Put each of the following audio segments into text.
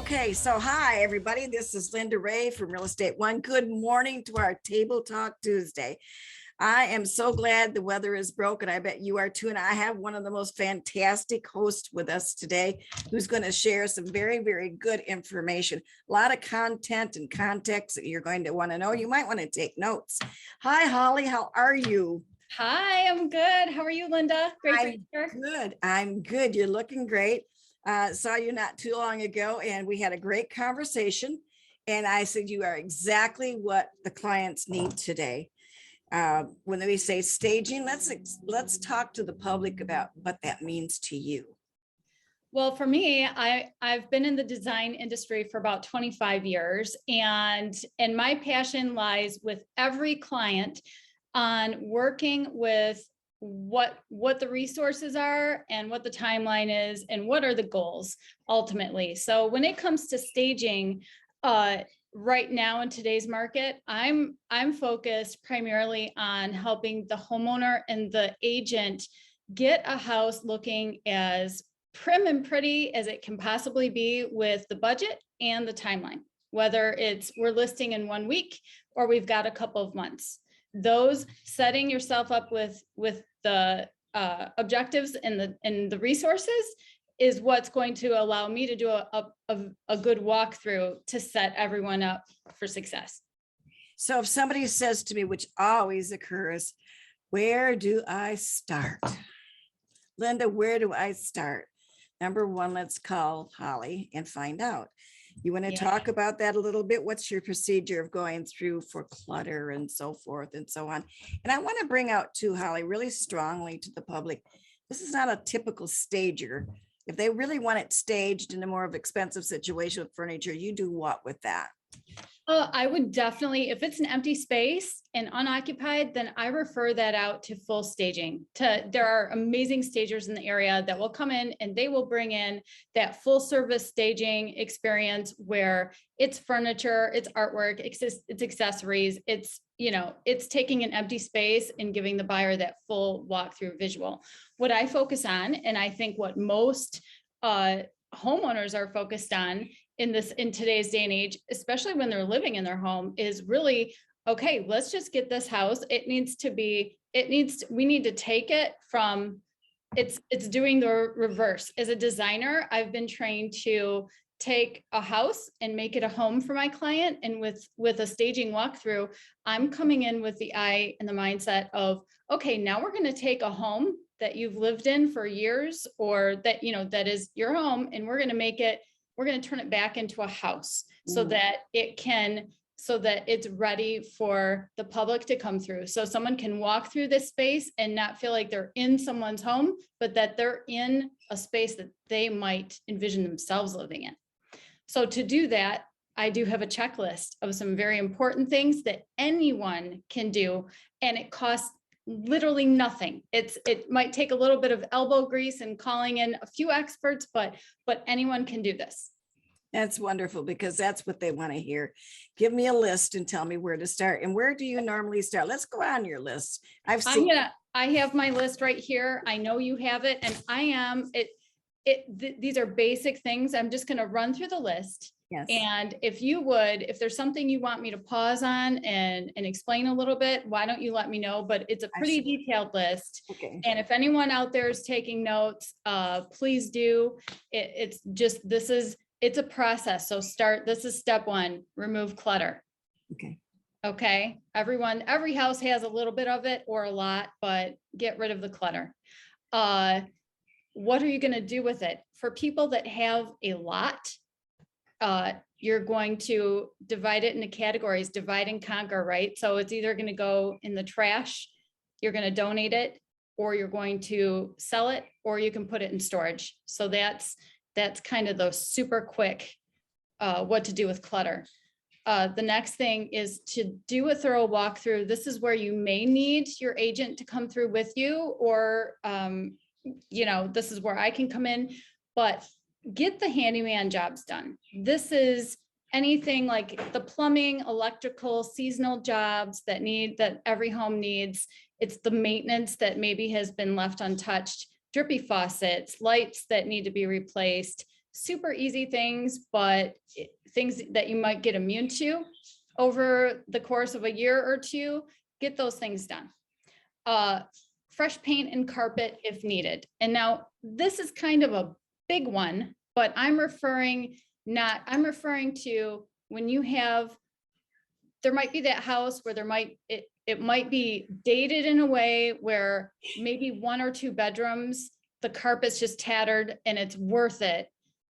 Okay, so hi, everybody. This is Linda Ray from Real Estate One. Good morning to our Table Talk Tuesday. I am so glad the weather is broken. I bet you are too. And I have one of the most fantastic hosts with us today who's going to share some very, very good information. A lot of content and context that you're going to want to know. You might want to take notes. Hi, Holly. How are you? Hi, I'm good. How are you, Linda? Great to be here. Good. I'm good. You're looking great. Saw you not too long ago and we had a great conversation. And I said, you are exactly what the clients need today. When we say staging, let's talk to the public about what that means to you. Well, for me, I've been in the design industry for about 25 years, and my passion lies with every client on working with what the resources are and what the timeline is and what are the goals ultimately. So when it comes to staging, right now in today's market, I'm focused primarily on helping the homeowner and the agent get a house looking as prim and pretty as it can possibly be with the budget and the timeline, whether it's we're listing in 1 week or we've got a couple of months. Those setting yourself up with the objectives and the resources is what's going to allow me to do a good walkthrough to set everyone up for success. So if somebody says to me, which always occurs, where do I start? Linda, where do I start? Number one, let's call Holly and find out. You want to talk about that a little bit? What's your procedure of going through for clutter and so forth and so on? And I want to bring out too, Holly, really strongly to the public. This is not a typical stager. If they really want it staged in a more of expensive situation with furniture, you do what with that? I would definitely, if it's an empty space and unoccupied, then I refer that out to full staging. There are amazing stagers in the area that will come in and they will bring in that full service staging experience where it's furniture, it's artwork, it's accessories, it's taking an empty space and giving the buyer that full walkthrough visual. What I focus on, and I think what most homeowners are focused on in today's day and age, especially when they're living in their home, is really, okay, let's just get this house. We need to take it from, it's doing the reverse. As a designer, I've been trained to take a house and make it a home for my client. And with a staging walkthrough, I'm coming in with the eye and the mindset of, okay, now we're going to take a home that you've lived in for years, or that, that is your home, and we're going to turn it back into a house so that it's ready for the public to come through. So someone can walk through this space and not feel like they're in someone's home, but that they're in a space that they might envision themselves living in. So to do that, I do have a checklist of some very important things that anyone can do, and it costs literally nothing. It might take a little bit of elbow grease and calling in a few experts, but anyone can do this. That's wonderful, because that's what they want to hear. Give me a list and tell me where to start. And where do you normally start? Let's go on your list. I have my list right here. I know you have it, and these are basic things. I'm just going to run through the list. Yes. And if there's something you want me to pause on and explain a little bit, why don't you let me know? But it's a pretty detailed list. Okay. And if anyone out there is taking notes, please do. It's a process. So this is step one, remove clutter. Okay. Okay. Every house has a little bit of it or a lot, but get rid of the clutter. What are you going to do with it? For people that have a lot, you're going to divide it into categories, divide and conquer, right? So it's either going to go in the trash, you're going to donate it, or you're going to sell it, or you can put it in storage. So that's kind of the super quick, what to do with clutter. The next thing is to do a thorough walkthrough. This is where you may need your agent to come through with you, or, this is where I can come in, but get the handyman jobs done. This is anything like the plumbing, electrical, seasonal jobs that every home needs. It's the maintenance that maybe has been left untouched, drippy faucets, lights that need to be replaced, super easy things, but things that you might get immune to over the course of a year or two, get those things done. Fresh paint and carpet if needed. And now this is kind of a big one, but I'm referring to when you have, there might be that house where it might be dated in a way where maybe 1 or 2 bedrooms, the carpet's just tattered, and it's worth it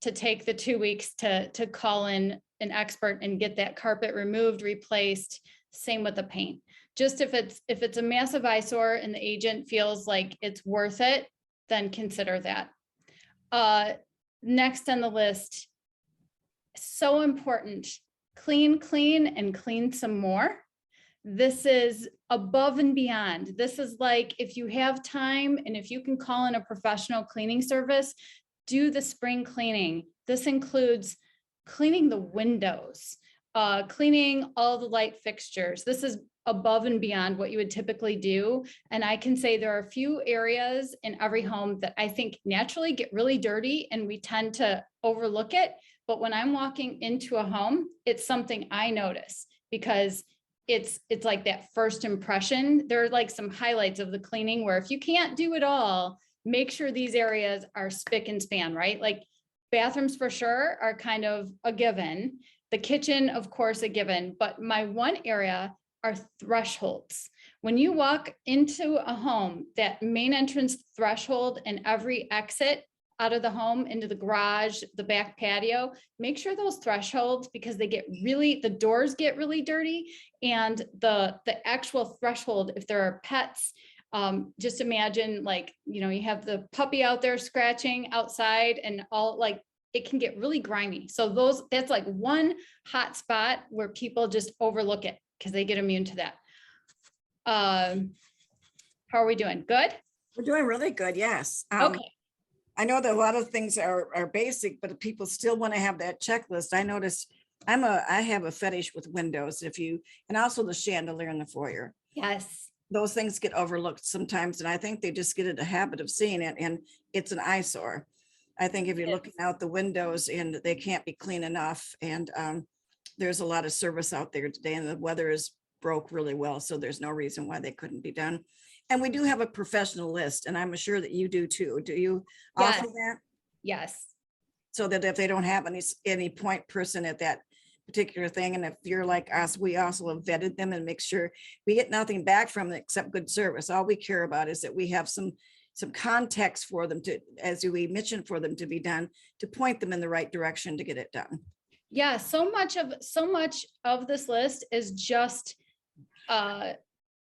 to take the 2 weeks to call in an expert and get that carpet removed, replaced. Same with the paint. Just if it's a massive eyesore and the agent feels like it's worth it, then consider that. Next on the list, so important, clean, and clean some more. This is above and beyond. This is like, if you have time and if you can call in a professional cleaning service, do the spring cleaning. This includes cleaning the windows, cleaning all the light fixtures. This is above and beyond what you would typically do. And I can say there are a few areas in every home that I think naturally get really dirty and we tend to overlook it. But when I'm walking into a home, it's something I notice because it's like that first impression. There are like some highlights of the cleaning where if you can't do it all, make sure these areas are spick and span, right? Like bathrooms for sure are kind of a given. The kitchen, of course, a given, but my one area are thresholds. When you walk into a home, that main entrance threshold and every exit out of the home into the garage, the back patio, make sure those thresholds, because the doors get really dirty, and the actual threshold, if there are pets, just imagine like, you have the puppy out there scratching outside and all, like it can get really grimy. So that's like one hot spot where people just overlook it because they get immune to that. How are we doing? Good? We're doing really good, yes. Okay. I know that a lot of things are basic, but people still want to have that checklist. I noticed I have a fetish with windows, and also the chandelier in the foyer. Yes. Those things get overlooked sometimes, and I think they just get in the habit of seeing it, and it's an eyesore. I think if you're looking out the windows and they can't be clean enough, and there's a lot of service out there today, and the weather is broke really well, so there's no reason why they couldn't be done. And we do have a professional list, and I'm sure that you do too. Do you offer that? Yes. So that if they don't have any point person at that particular thing, and if you're like us, we also have vetted them and make sure we get nothing back from them except good service. All we care about is that we have some context for them to, as we mentioned, for them to be done, to point them in the right direction to get it done. Yeah, so much of this list is just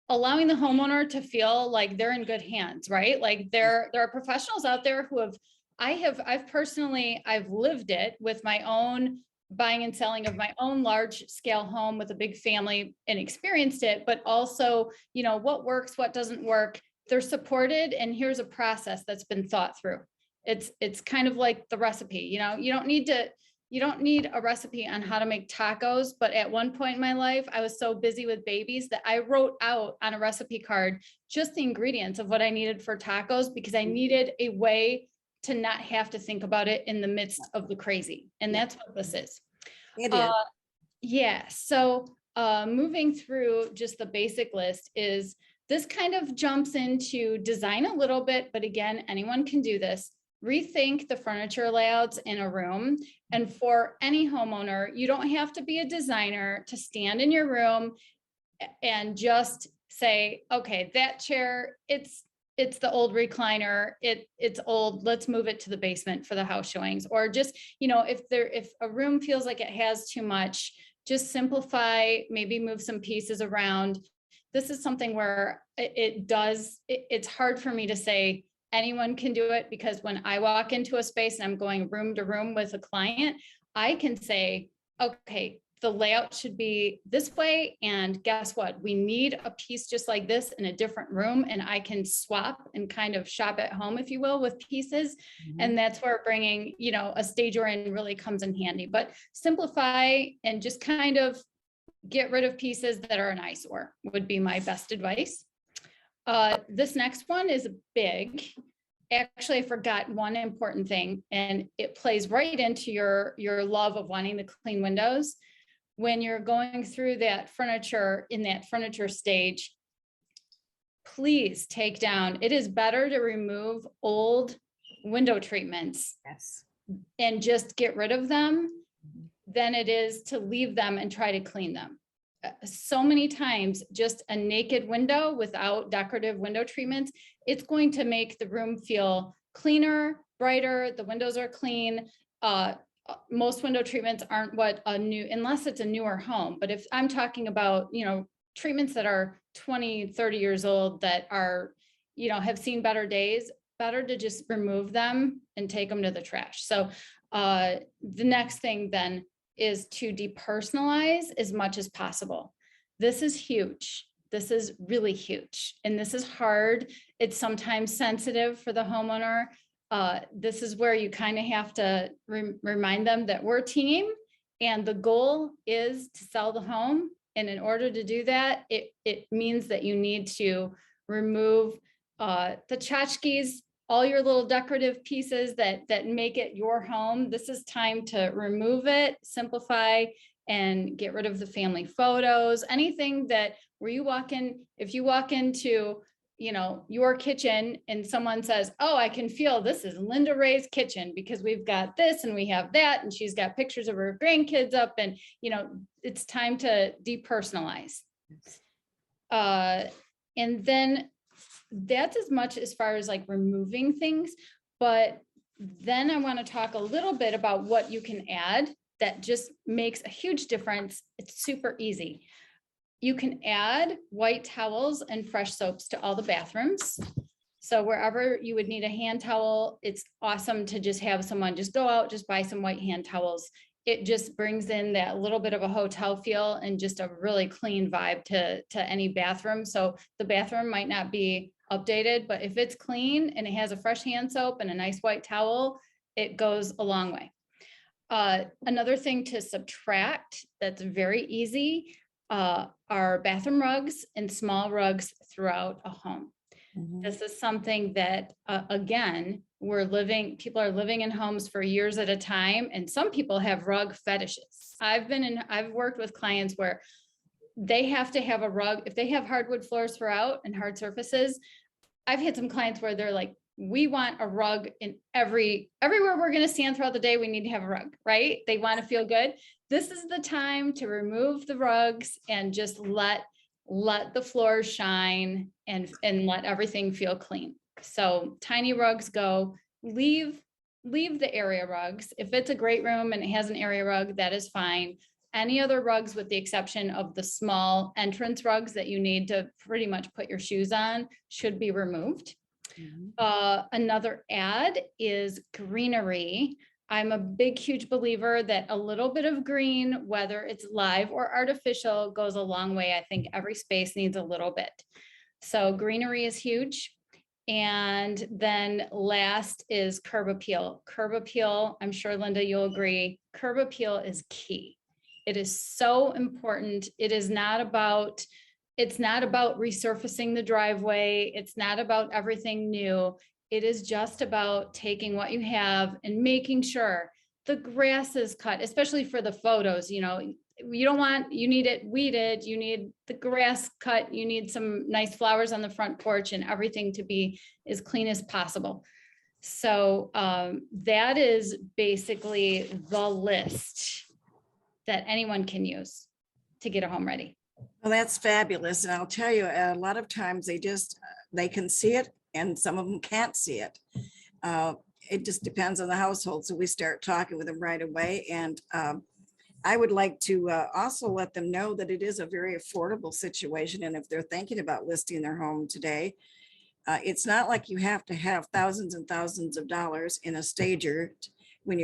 allowing the homeowner to feel like they're in good hands, right? Like there are professionals out there who I've personally lived it with my own buying and selling of my own large scale home with a big family and experienced it, but also, what works, what doesn't work. They're supported, and here's a process that's been thought through. It's kind of like the recipe, you don't need a recipe on how to make tacos, but at one point in my life, I was so busy with babies that I wrote out on a recipe card just the ingredients of what I needed for tacos, because I needed a way to not have to think about it in the midst of the crazy. And that's what this is. It is. Yeah. So moving through just the basic list is, this kind of jumps into design a little bit, but again, anyone can do this. Rethink the furniture layouts in a room. And for any homeowner, you don't have to be a designer to stand in your room and just say, okay, that chair, it's the old recliner, it's old, let's move it to the basement for the house showings. Or just, if a room feels like it has too much, just simplify, maybe move some pieces around. This is something where it's hard for me to say anyone can do it, because when I walk into a space and I'm going room to room with a client, I can say, okay, the layout should be this way. And guess what? We need a piece just like this in a different room. And I can swap and kind of shop at home, if you will, with pieces. Mm-hmm. And that's where bringing, a stager in really comes in handy. But simplify and just kind of get rid of pieces that are an eyesore would be my best advice. This next one is big. actually, I forgot one important thing, and it plays right into your love of wanting the clean windows. When you're going through that furniture in that furniture stage, please take down. It is better to remove old window treatments Yes. and just get rid of them than it is to leave them and try to clean them. So many times, just a naked window without decorative window treatments, it's going to make the room feel cleaner, brighter. The windows are clean. Most window treatments aren't what a new, unless it's a newer home. But if I'm talking about, treatments that are 20, 30 years old that are, have seen better days, better to just remove them and take them to the trash. So the next thing then is to depersonalize as much as possible. This is huge. This is really huge. And this is hard. It's sometimes sensitive for the homeowner. This is where you kind of have to remind them that we're a team and the goal is to sell the home. And in order to do that, it means that you need to remove the tchotchkes, all your little decorative pieces that make it your home. This is time to remove it, simplify, and get rid of the family photos, anything that where you walk in, if you walk into, your kitchen and someone says, oh, I can feel this is Linda Ray's kitchen because we've got this and we have that, and she's got pictures of her grandkids up, and, it's time to depersonalize. And then that's as much as far as like removing things, but then I want to talk a little bit about what you can add that just makes a huge difference. It's super easy. You can add white towels and fresh soaps to all the bathrooms. So wherever you would need a hand towel, it's awesome to just have someone just go out, just buy some white hand towels. It just brings in that little bit of a hotel feel and just a really clean vibe to any bathroom. So the bathroom might not be updated, but if it's clean and it has a fresh hand soap and a nice white towel, it goes a long way. Another thing to subtract that's very easy are bathroom rugs and small rugs throughout a home. This is something that, again, people are living in homes for years at a time, and some people have rug fetishes. I've worked with clients where they have to have a rug. If they have hardwood floors throughout and hard surfaces, I've had some clients where they're like, we want a rug in everywhere we're going to stand throughout the day. We need to have a rug, right? They want to feel good. This is the time to remove the rugs and just let the floors shine and let everything feel clean. So tiny rugs go, leave the area rugs. If it's a great room and it has an area rug, that is fine. Any other rugs, with the exception of the small entrance rugs that you need to pretty much put your shoes on, should be removed. Another ad is greenery. I'm a big, huge believer that a little bit of green, whether it's live or artificial, goes a long way. I think every space needs a little bit. So greenery is huge. And then last is curb appeal. Curb appeal, I'm sure, Linda, you'll agree, curb appeal is key. It is so important. It's not about resurfacing the driveway. It's not about everything new. It is just about taking what you have and making sure the grass is cut, especially for the photos. You need it weeded, you need the grass cut, you need some nice flowers on the front porch, and everything to be as clean as possible. So that is basically the list that anyone can use to get a home ready. Well, that's fabulous. And I'll tell you, a lot of times they can see it and some of them can't see it. It just depends on the household. So we start talking with them right away. And I would like to also let them know that it is a very affordable situation. And if they're thinking about listing their home today, it's not like you have to have thousands and thousands of dollars in a stager when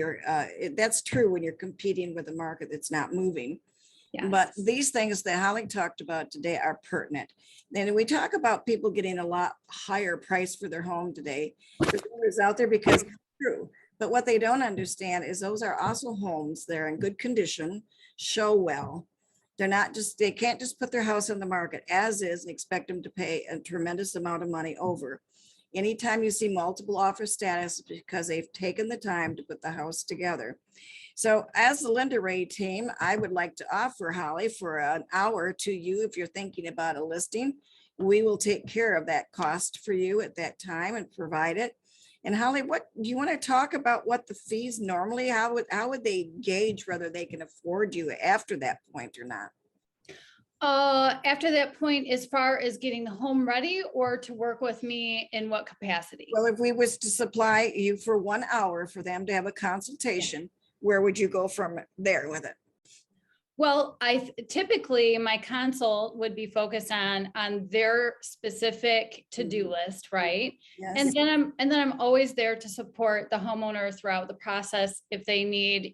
that's true when you're competing with a market that's not moving. Yes. But these things that Holly talked about today are pertinent. And we talk about people getting a lot higher price for their home today. There's numbers out there because it's true. But what they don't understand is those are also homes. They're in good condition, show well. They can't just put their house on the market as is and expect them to pay a tremendous amount of money over. Anytime you see multiple offer status, because they've taken the time to put the house together. So as the Linda Ray team, I would like to offer Holly for an hour to you if you're thinking about a listing. We will take care of that cost for you at that time and provide it. And Holly, what do you want to talk about what the fees normally, how would they gauge whether they can afford you after that point or not? After that point, as far as getting the home ready or to work with me in what capacity? Well, if we was to supply you for 1 hour for them to have a consultation, where would you go from there with it? Well, typically my consult would be focused on their specific to-do list, right? Yes. And then I'm always there to support the homeowner throughout the process. If they need,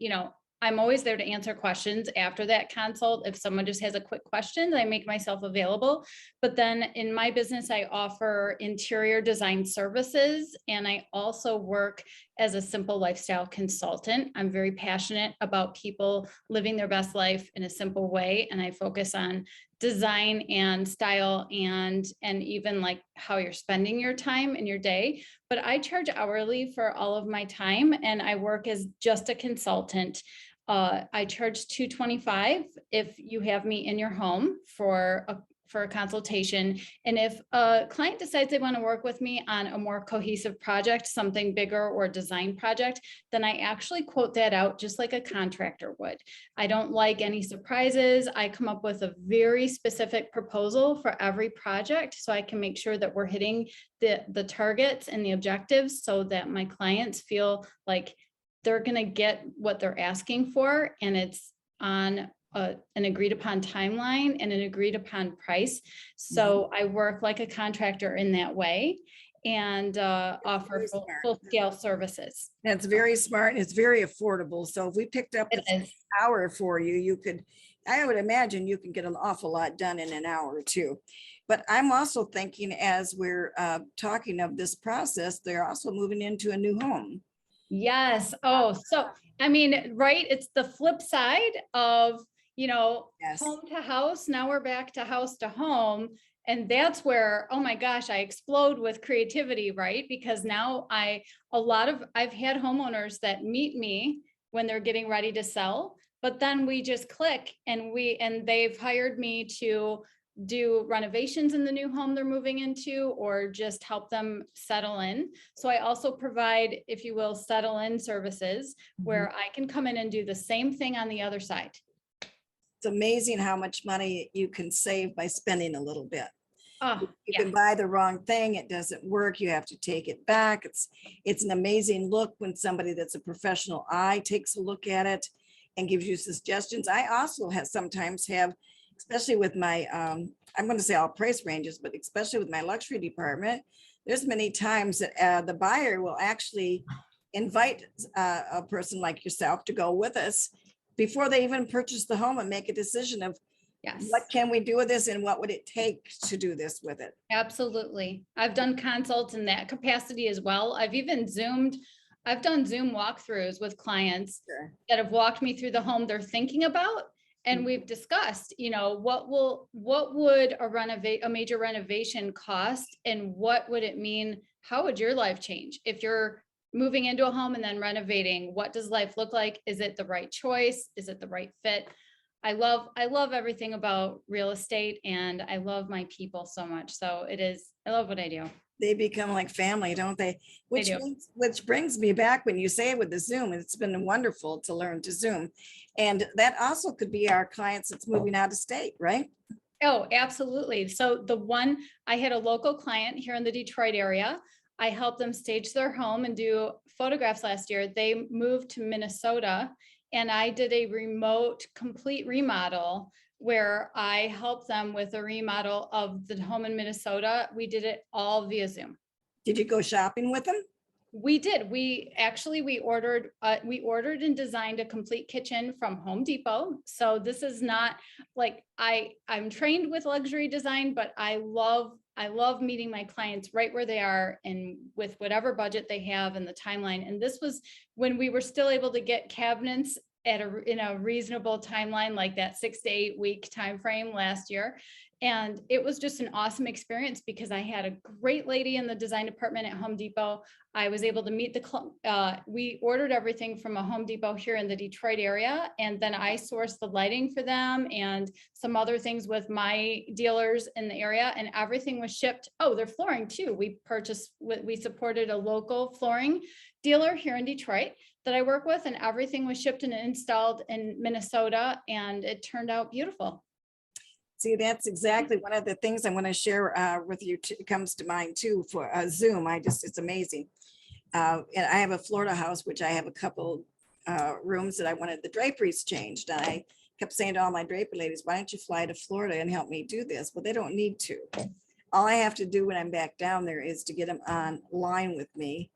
I'm always there to answer questions after that consult. If someone just has a quick question, I make myself available. But then in my business, I offer interior design services, and I also work as a simple lifestyle consultant. I'm very passionate about people living their best life in a simple way. And I focus on design and style and even like how you're spending your time in your day. But I charge hourly for all of my time, and I work as just a consultant. I charge $225 if you have me in your home for a consultation. And if a client decides they want to work with me on a more cohesive project, something bigger or design project, then I actually quote that out just like a contractor would. I don't like any surprises. I come up with a very specific proposal for every project so I can make sure that we're hitting the targets and the objectives so that my clients feel like they're going to get what they're asking for, and it's on an agreed upon timeline and an agreed upon price. So I work like a contractor in that way and offer full scale services. That's very smart. It's very affordable. So if we picked up It the is. hour for you, I would imagine you can get an awful lot done in an hour or two. But I'm also thinking, as we're talking of this process, they're also moving into a new home. Yes. Oh, so I mean, right. It's the flip side of, Yes. home to house. Now we're back to house to home. And that's where, oh my gosh, I explode with creativity, right? Because now I've had homeowners that meet me when they're getting ready to sell, but then we just click and they've hired me to do renovations in the new home they're moving into, or just help them settle in. So I also provide, if you will, settle in services where I can come in and do the same thing on the other side. It's amazing how much money you can save by spending a little bit. Oh, You yeah. can buy the wrong thing, it doesn't work, you have to take it back. It's an amazing look when somebody that's a professional eye takes a look at it and gives you suggestions. I also sometimes have, especially with my, I'm going to say all price ranges, but especially with my luxury department, there's many times that the buyer will actually invite a person like yourself to go with us before they even purchase the home and make a decision of Yes. what can we do with this and what would it take to do this with it. Absolutely. I've done consults in that capacity as well. I've done Zoom walkthroughs with clients that have walked me through the home they're thinking about. And we've discussed, what would a major renovation cost, and what would it mean? How would your life change if you're moving into a home and then renovating? What does life look like? Is it the right choice? Is it the right fit? I love everything about real estate, and I love my people so much. So I love what I do. They become like family, don't they? They do. Which brings me back when you say with the Zoom, it's been wonderful to learn to Zoom. And that also could be our clients that's moving out of state, right? Oh, absolutely. So I had a local client here in the Detroit area. I helped them stage their home and do photographs last year. They moved to Minnesota, and I did a remote complete remodel where I helped them with a remodel of the home in Minnesota. We did it all via Zoom. Did you go shopping with them? We did. We ordered and designed a complete kitchen from Home Depot. So this is not like I'm trained with luxury design, but I love meeting my clients right where they are and with whatever budget they have and the timeline. And this was when we were still able to get cabinets in a reasonable timeline, like that 6 to 8 week time frame last year. And it was just an awesome experience because I had a great lady in the design department at Home Depot. I was able to meet we ordered everything from a Home Depot here in the Detroit area. And then I sourced the lighting for them and some other things with my dealers in the area, and everything was shipped. Oh, their flooring too. We supported a local flooring dealer here in Detroit that I work with, and everything was shipped and installed in Minnesota, and it turned out beautiful. See, that's exactly one of the things I want to share with you. Comes to mind too for Zoom. It's amazing. And I have a Florida house, which I have a couple rooms that I wanted the draperies changed. And I kept saying to all my draper ladies, why don't you fly to Florida and help me do this? Well, they don't need to. All I have to do when I'm back down there is to get them online with me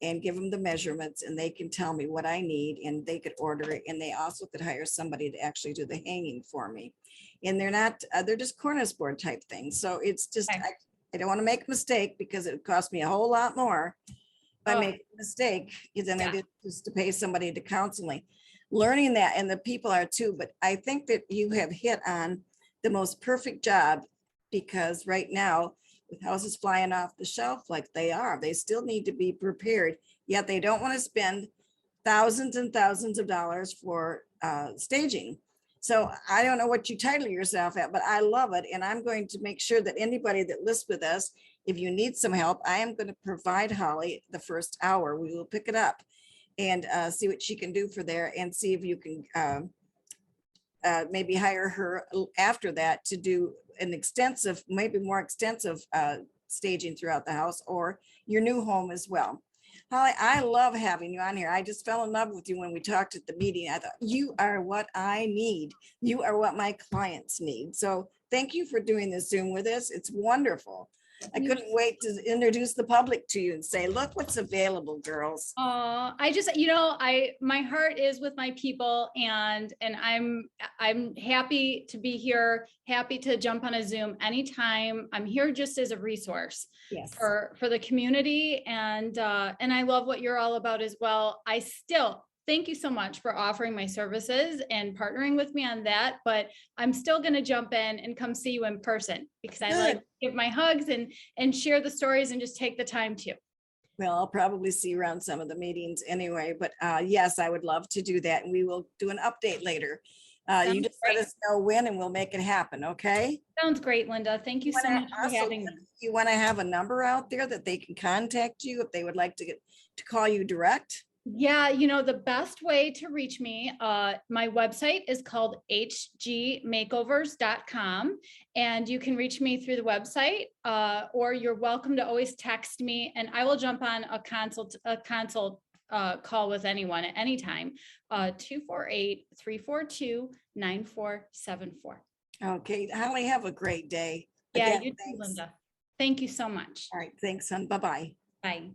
and give them the measurements, and they can tell me what I need, and they could order it. And they also could hire somebody to actually do the hanging for me. And they're not, they're just cornice board type things. So it's just, Okay. I don't want to make a mistake because it would cost me a whole lot more if I make a mistake than I did just to pay somebody to counseling. Learning that, and the people are too, but I think that you have hit on the most perfect job, because right now with houses flying off the shelf like they are, they still need to be prepared, yet they don't want to spend thousands and thousands of dollars for staging. So I don't know what you title yourself at, but I love it. And I'm going to make sure that anybody that lists with us, if you need some help, I am going to provide Holly the first hour. We will pick it up and see what she can do for there, and see if you can maybe hire her after that to do an extensive, maybe more extensive staging throughout the house or your new home as well. Holly, I love having you on here. I just fell in love with you when we talked at the meeting. I thought, you are what I need. You are what my clients need. So thank you for doing this Zoom with us. It's wonderful. I couldn't wait to introduce the public to you and say, look what's available, girls. I just, my heart is with my people, and I'm happy to be here, happy to jump on a Zoom anytime. I'm here just as a resource Yes. for the community. And I love what you're all about as well. Thank you so much for offering my services and partnering with me on that. But I'm still going to jump in and come see you in person, because I like to give my hugs and share the stories and just take the time to. Well, I'll probably see you around some of the meetings anyway, but yes, I would love to do that. And we will do an update later. You just let us know when and we'll make it happen. Okay. Sounds great, Linda. Thank you so much for having me. You want to have a number out there that they can contact you if they would like to call you direct? Yeah, the best way to reach me, my website is called hgmakeovers.com, and you can reach me through the website, or you're welcome to always text me, and I will jump on a consult call with anyone at any time. 248-342-9474. Okay, Holly, have a great day. Yeah, Again, you too, thanks. Linda. Thank you so much. All right, thanks, hon. Bye-bye. Bye.